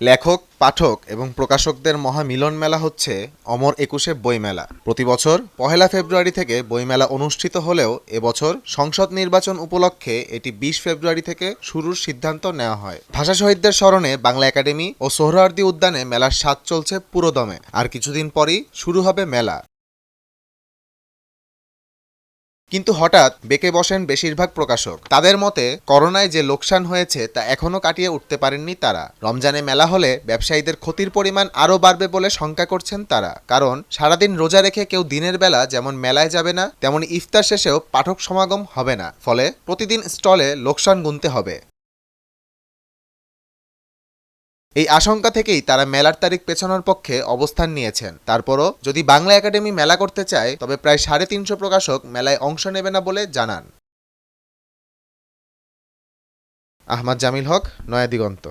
লেখক, পাঠক এবং প্রকাশকদের মহামিলন মেলা হচ্ছে অমর একুশে বইমেলা। প্রতি বছর ১ ফেব্রুয়ারি থেকে বইমেলা অনুষ্ঠিত হলেও এবছর সংসদ নির্বাচন উপলক্ষে এটি ২০ ফেব্রুয়ারি থেকে শুরুর সিদ্ধান্ত নেওয়া হয়। ভাষা শহীদদের স্মরণে বাংলা একাডেমি ও সোহরাওয়ার্দী উদ্যানে মেলার স্বাদ চলছে পুরোদমে। আর কিছুদিন পরই শুরু হবে মেলা। কিন্তু হঠাৎ বেঁকে বসেন বেশিরভাগ প্রকাশক। তাদের মতে করোনায় যে লোকসান হয়েছে তা এখনও কাটিয়ে উঠতে পারেননি তারা। রমজানে মেলা হলে ব্যবসায়ীদের ক্ষতির পরিমাণ আরও বাড়বে বলে শঙ্কা করছেন তারা। কারণ সারাদিন রোজা রেখে কেউ দিনের বেলা যেমন মেলায় যাবে না, তেমনি ইফতার শেষেও পাঠক সমাগম হবে না। ফলে প্রতিদিন স্টলে লোকসান গুনতে হবে। এই আশঙ্কা থেকেই তারা মেলার তারিখ পেছানোর পক্ষে অবস্থান নিয়েছেন। তারপরও যদি বাংলা একাডেমি মেলা করতে চায় তবে প্রায় ৩৫০ প্রকাশক মেলায় অংশ নেবে না বলে জানান। আহমদ জামিল হক, নয়া দিগন্ত।